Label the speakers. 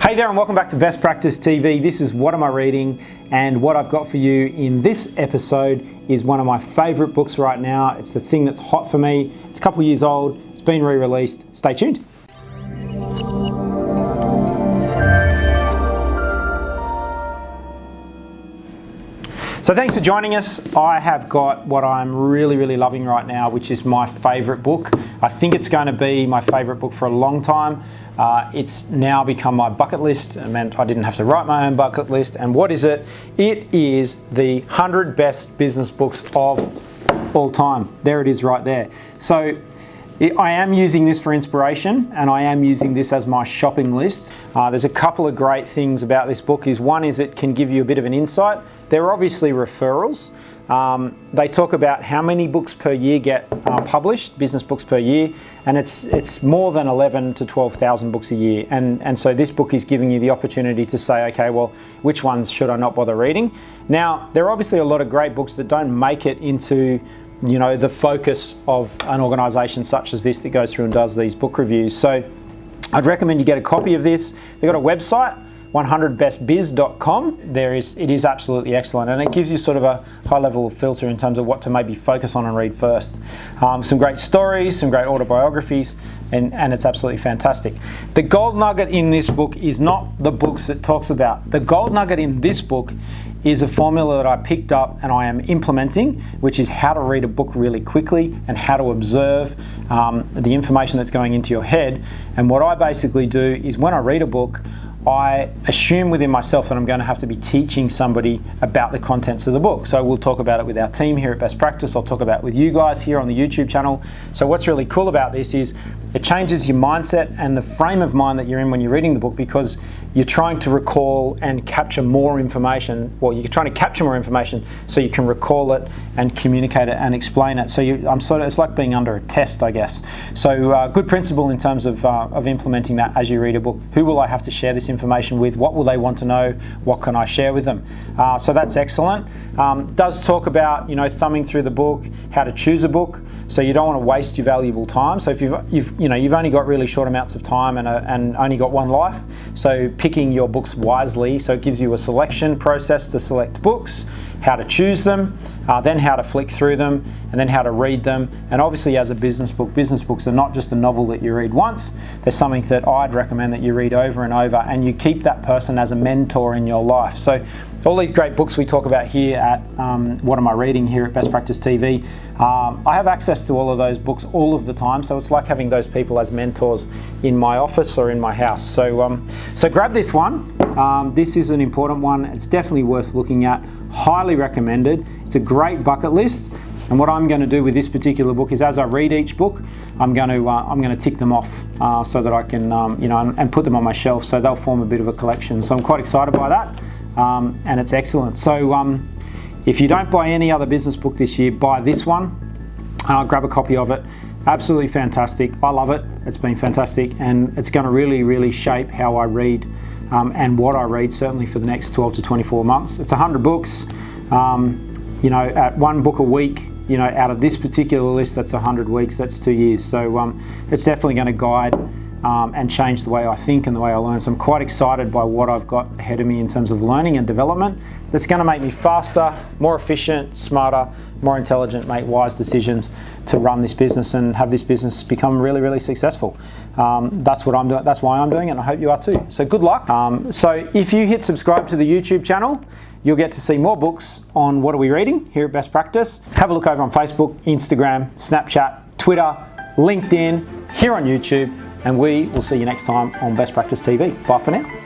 Speaker 1: Hey there and welcome back to Best Practice TV. This is What Am I Reading, and what I've got for you in this episode is one of my favourite books right now. It's the thing that's hot for me. It's a couple of years old. It's been re-released. Stay tuned. So thanks for joining us. I have got what I'm really loving right now, which is my favourite book. I think it's going to be my favourite book for a long time. It's now become my bucket list. It meant I didn't have to write my own bucket list. And what is it? It is the 100 best business books of all time. There it is right there. So I am using this for inspiration, and I am using this as my shopping list. There's a couple of great things about this book. One is it can give you a bit of an insight. There are obviously referrals. They talk about how many books per year get published, business books per year, and it's more than 11 to 12,000 books a year. And so this book is giving you the opportunity to say, okay, well, which ones should I not bother reading? Now, there are obviously a lot of great books that don't make it into the focus of an organisation such as this that goes through and does these book reviews. So I'd recommend you get a copy of this. They've got a website, 100bestbiz.com. It is absolutely excellent, and it gives you sort of a high level of filter in terms of what to maybe focus on and read first. Some great stories, some great autobiographies, and it's absolutely fantastic. The gold nugget in this book is not the books it talks about. The gold nugget in this book is a formula that I picked up and I am implementing, which is how to read a book really quickly and how to observe the information that's going into your head. And what I basically do is when I read a book, I assume within myself that I'm going to have to be teaching somebody about the contents of the book. So we'll talk about it with our team here at Best Practice. I'll talk about it with you guys here on the YouTube channel. So what's really cool about this is it changes your mindset and the frame of mind that you're in when you're reading the book, because you're trying to recall and capture more information. Well, you're trying to capture more information so you can recall it and communicate it and explain it. So it's like being under a test, I guess. So good principle in terms of implementing that as you read a book. Who will I have to share this information with? What will they want to know? What can I share with them? So that's excellent. Does talk about thumbing through the book, how to choose a book. So you don't want to waste your valuable time. So if you've only got really short amounts of time and only got one life, so picking your books wisely. So it gives you a selection process to select books, how to choose them, then how to flick through them, and then how to read them. And obviously as a business books are not just a novel that you read once. They're something that I'd recommend that you read over and over, and you keep that person as a mentor in your life. So all these great books we talk about here at What Am I Reading here at Best Practice TV, I have access to all of those books all of the time, so it's like having those people as mentors in my office or in my house. So grab this one. This is an important one. It's definitely worth looking at. Highly recommended. It's a great bucket list. And what I'm going to do with this particular book is, as I read each book, I'm going to tick them off so that I can and put them on my shelf, so they'll form a bit of a collection. So I'm quite excited by that, and it's excellent. So if you don't buy any other business book this year, buy this one. Grab a copy of it. Absolutely fantastic. I love it. It's been fantastic, and it's going to really shape how I read and what I read, certainly for the next 12 to 24 months. It's 100 books. At one book a week, out of this particular list, that's 100 weeks, that's 2 years. So it's definitely going to guide and change the way I think and the way I learn. So I'm quite excited by what I've got ahead of me in terms of learning and development. That's going to make me faster, more efficient, smarter, more intelligent, make wise decisions to run this business and have this business become really successful. That's what I'm doing. That's why I'm doing it, and I hope you are too. So good luck. So if you hit subscribe to the YouTube channel, you'll get to see more books on What Are We Reading here at Best Practice. Have a look over on Facebook, Instagram, Snapchat, Twitter, LinkedIn, here on YouTube, and we will see you next time on Best Practice TV. Bye for now.